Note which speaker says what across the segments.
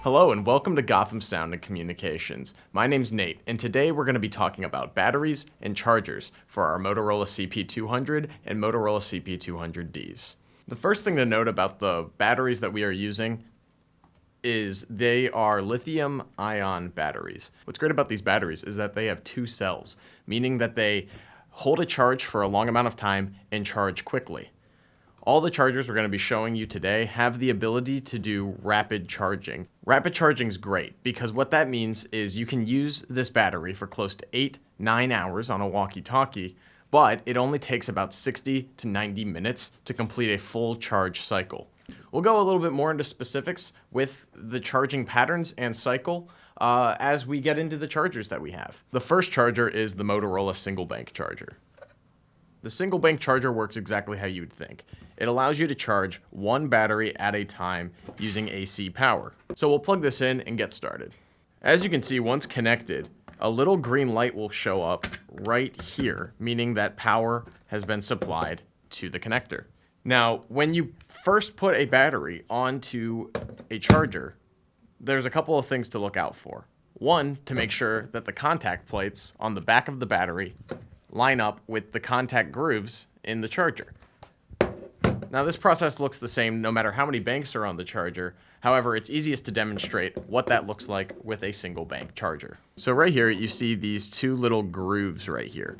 Speaker 1: Hello and welcome to Gotham Sound and Communications. My name's Nate, and today we're going to be talking about batteries and chargers for our Motorola CP200 and Motorola CP200Ds. The first thing to note about the batteries that we are using is they are lithium-ion batteries. What's great about these batteries is that they have two cells, meaning that they hold a charge for a long amount of time and charge quickly. All the chargers we're going to be showing you today have the ability to do rapid charging. Rapid charging is great because what that means is you can use this battery for close to 8-9 hours on a walkie-talkie, but it only takes about 60 to 90 minutes to complete a full charge cycle. We'll go a little bit more into specifics with the charging patterns and cycle as we get into the chargers that we have. The first charger is the Motorola single bank charger. The single bank charger works exactly how you'd think. It allows you to charge one battery at a time using AC power. So we'll plug this in and get started. As you can see, once connected, a little green light will show up right here, meaning that power has been supplied to the connector. Now, when you first put a battery onto a charger, there's a couple of things to look out for. One, to make sure that the contact plates on the back of the battery line up with the contact grooves in the charger. Now, this process looks the same no matter how many banks are on the charger. However, it's easiest to demonstrate what that looks like with a single bank charger. So right here, you see these two little grooves right here.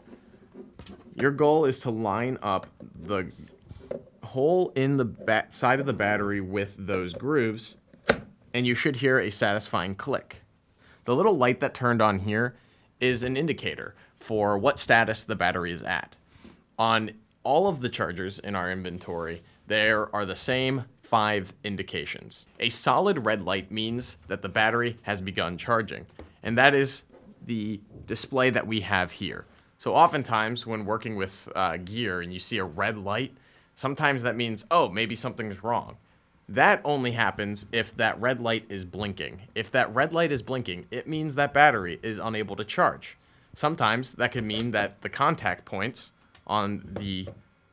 Speaker 1: Your goal is to line up the hole in the side of the battery with those grooves, and you should hear a satisfying click. The little light that turned on here is an indicator for what status the battery is at. On all of the chargers in our inventory, there are the same 5 indications. A solid red light means that the battery has begun charging, and that is the display that we have here. So oftentimes when working with gear and you see a red light, sometimes that means, oh, maybe something's wrong. That only happens if that red light is blinking. If that red light is blinking, it means that battery is unable to charge. Sometimes that could mean that the contact points on the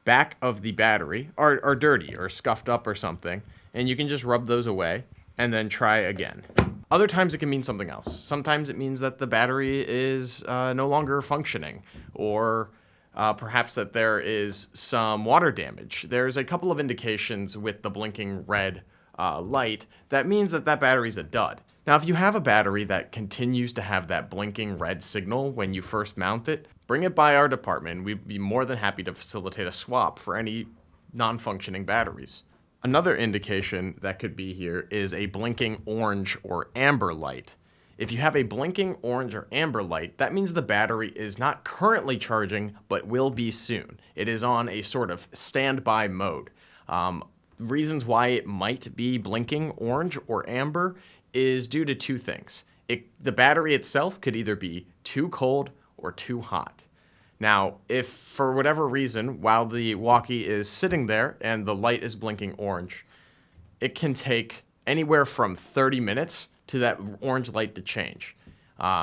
Speaker 1: back of the battery are dirty or scuffed up or something, and you can just rub those away and then try again. Other times it can mean something else. Sometimes it means that the battery is no longer functioning, or perhaps that there is some water damage. There's a couple of indications with the blinking red light that means that that battery's a dud. Now, if you have a battery that continues to have that blinking red signal when you first mount it, bring it by our department. We'd be more than happy to facilitate a swap for any non-functioning batteries. Another indication that could be here is a blinking orange or amber light. If you have a blinking orange or amber light, that means the battery is not currently charging, but will be soon. It is on a sort of standby mode. Reasons why it might be blinking orange or amber is due to two things. The battery itself could either be too cold or too hot. Now, if for whatever reason, while the walkie is sitting there and the light is blinking orange, it can take anywhere from 30 minutes to that orange light to change.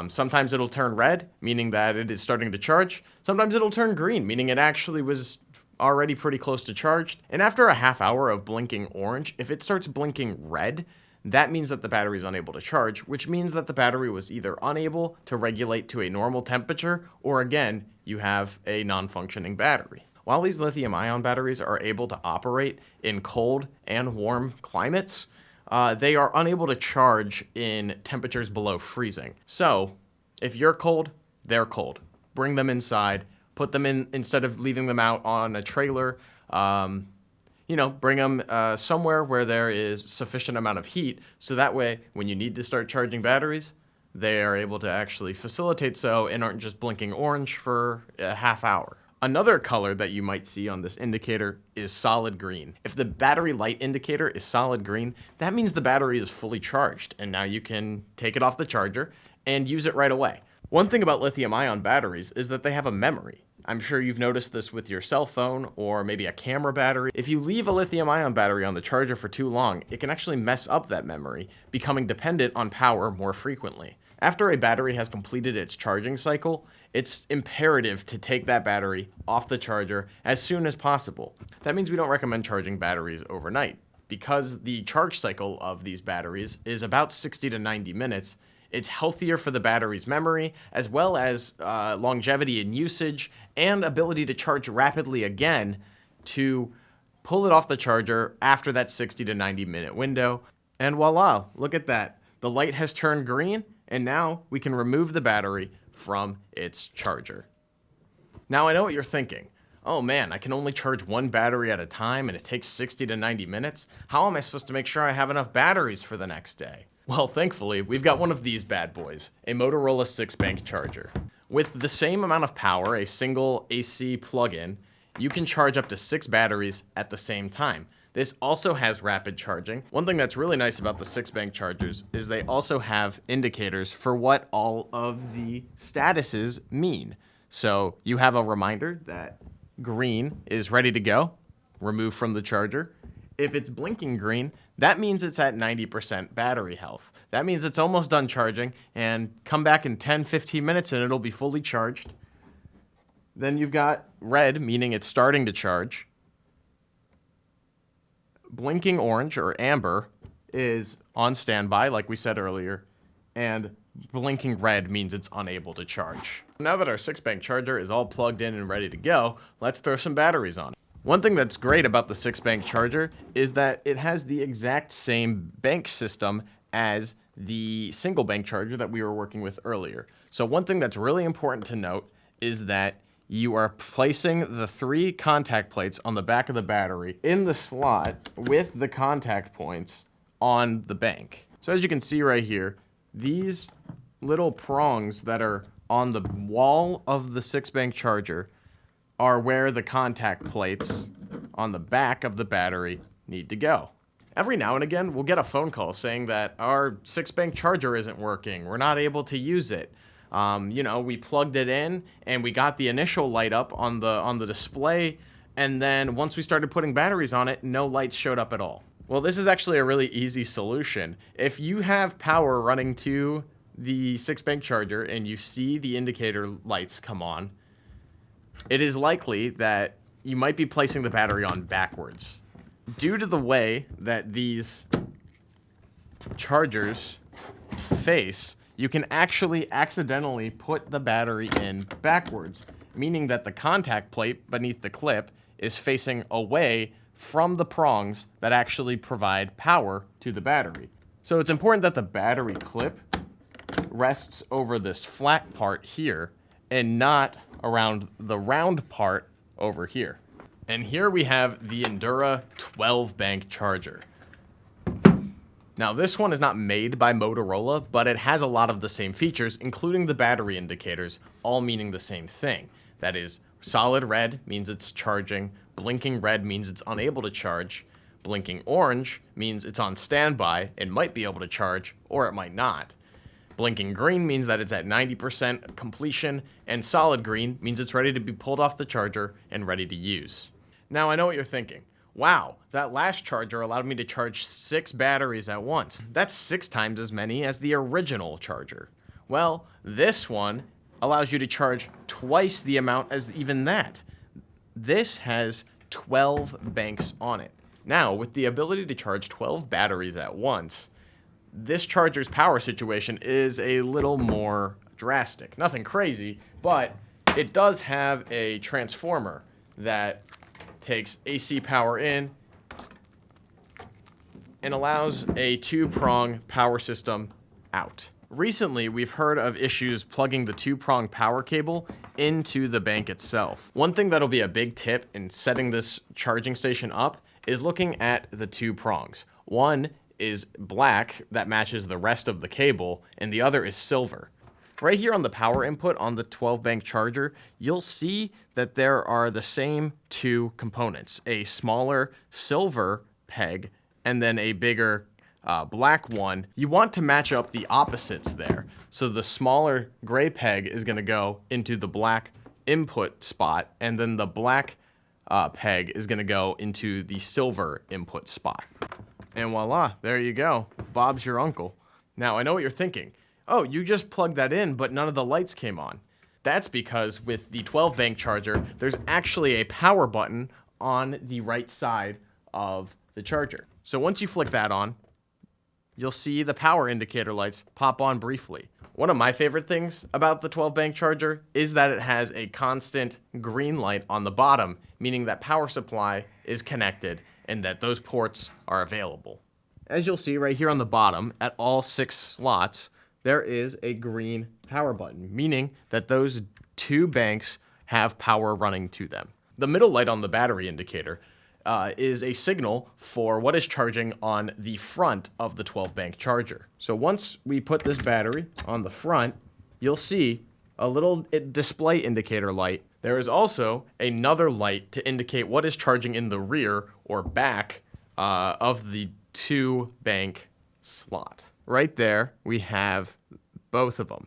Speaker 1: Sometimes it'll turn red, meaning that it is starting to charge. Sometimes it'll turn green, meaning it actually was already pretty close to charged. And after a half hour of blinking orange, if it starts blinking red, that means that the battery is unable to charge, which means that the battery was either unable to regulate to a normal temperature, or again, you have a non-functioning battery. While these lithium-ion batteries are able to operate in cold and warm climates, they are unable to charge in temperatures below freezing. So, if you're cold, they're cold. Bring them inside, put them in, instead of leaving them out on a trailer, bring them somewhere where there is sufficient amount of heat, so that way, when you need to start charging batteries, they are able to actually facilitate so and aren't just blinking orange for a half hour. Another color that you might see on this indicator is solid green. If the battery light indicator is solid green, that means the battery is fully charged, and now you can take it off the charger and use it right away. One thing about lithium-ion batteries is that they have a memory. I'm sure you've noticed this with your cell phone or maybe a camera battery. If you leave a lithium-ion battery on the charger for too long, it can actually mess up that memory, becoming dependent on power more frequently. After a battery has completed its charging cycle, it's imperative to take that battery off the charger as soon as possible. That means we don't recommend charging batteries overnight. because the charge cycle of these batteries is about 60 to 90 minutes, it's healthier for the battery's memory, as well as longevity in usage and ability to charge rapidly again to pull it off the charger after that 60 to 90 minute window. And voila, look at that. The light has turned green, and now we can remove the battery from its charger. Now I know what you're thinking. Oh man, I can only charge one battery at a time and it takes 60 to 90 minutes. How am I supposed to make sure I have enough batteries for the next day? Well, thankfully, we've got one of these bad boys, a Motorola 6-bank charger. With the same amount of power, a single AC plug-in, you can charge up to 6 batteries at the same time. This also has rapid charging. One thing that's really nice about the 6-bank chargers is they also have indicators for what all of the statuses mean. So you have a reminder that green is ready to go, remove from the charger. If it's blinking green, that means it's at 90% battery health. That means it's almost done charging, and come back in 10-15 minutes and it'll be fully charged. Then you've got red, meaning it's starting to charge. Blinking orange, or amber, is on standby, like we said earlier, and blinking red means it's unable to charge. Now that our 6-bank charger is all plugged in and ready to go, let's throw some batteries on it. One thing that's great about the 6-bank charger is that it has the exact same bank system as the single bank charger that we were working with earlier. So one thing that's really important to note is that you are placing the 3 contact plates on the back of the battery in the slot with the contact points on the bank. So as you can see right here, these little prongs that are on the wall of the 6-bank charger are where the contact plates on the back of the battery need to go. Every now and again, we'll get a phone call saying that our 6-bank charger isn't working. We're not able to use it. We plugged it in and we got the initial light up on the display, and then once we started putting batteries on it, no lights showed up at all. Well, this is actually a really easy solution. If you have power running to the 6-bank charger and you see the indicator lights come on, it is likely that you might be placing the battery on backwards. Due to the way that these chargers face, you can actually accidentally put the battery in backwards, meaning that the contact plate beneath the clip is facing away from the prongs that actually provide power to the battery. So it's important that the battery clip rests over this flat part here and not around the round part over here. And here we have the Endura 12-bank charger. Now this one is not made by Motorola, but it has a lot of the same features, including the battery indicators, all meaning the same thing. That is, solid red means it's charging, blinking red means it's unable to charge, blinking orange means it's on standby and might be able to charge, or it might not. Blinking green means that it's at 90% completion, and solid green means it's ready to be pulled off the charger and ready to use. Now I know what you're thinking. Wow, that last charger allowed me to charge 6 batteries at once. That's 6 times as many as the original charger. Well, this one allows you to charge twice the amount as even that. This has 12 banks on it. Now, with the ability to charge 12 batteries at once, this charger's power situation is a little more drastic. Nothing crazy, but it does have a transformer that takes AC power in and allows a 2-prong power system out. Recently, we've heard of issues plugging the 2-prong power cable into the bank itself. One thing that'll be a big tip in setting this charging station up is looking at the 2 prongs. One is black, that matches the rest of the cable, and the other is silver. Right here on the power input on the 12-bank charger, you'll see that there are the same 2 components, a smaller silver peg and then a bigger black one. You want to match up the opposites there. So the smaller gray peg is going to go into the black input spot, and then the black peg is going to go into the silver input spot. And voila, there you go. Bob's your uncle. Now, I know what you're thinking. Oh, you just plugged that in, but none of the lights came on. That's because with the 12-bank charger, there's actually a power button on the right side of the charger. So once you flick that on, you'll see the power indicator lights pop on briefly. One of my favorite things about the 12-bank charger is that it has a constant green light on the bottom, meaning that power supply is connected and that those ports are available. As you'll see right here on the bottom, at all 6 slots, there is a green power button, meaning that those 2 banks have power running to them. The middle light on the battery indicator is a signal for what is charging on the front of the 12-bank charger. So once we put this battery on the front, you'll see a little display indicator light. There is also another light to indicate what is charging in the rear or back of the 2-bank slot. Right there, we have both of them.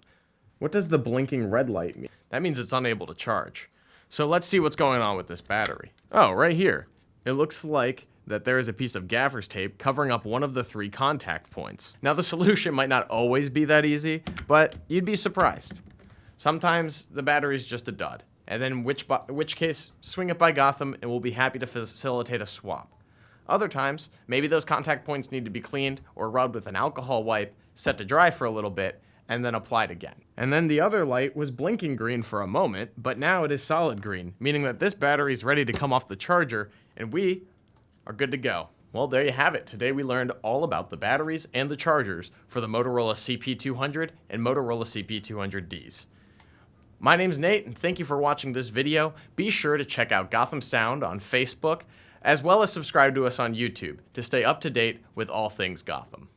Speaker 1: What does the blinking red light mean? That means it's unable to charge. So let's see what's going on with this battery. Oh, right here. It looks like that there is a piece of gaffer's tape covering up one of the 3 contact points. Now, the solution might not always be that easy, but you'd be surprised. Sometimes the battery is just a dud, and then in which case, swing it by Gotham and we'll be happy to facilitate a swap. Other times, maybe those contact points need to be cleaned or rubbed with an alcohol wipe, set to dry for a little bit, and then applied again. And then the other light was blinking green for a moment, but now it is solid green, meaning that this battery is ready to come off the charger, and we are good to go. Well, there you have it. Today we learned all about the batteries and the chargers for the Motorola CP200 and Motorola CP200Ds. My name's Nate, and thank you for watching this video. Be sure to check out Gotham Sound on Facebook, as well as subscribe to us on YouTube to stay up to date with all things Gotham.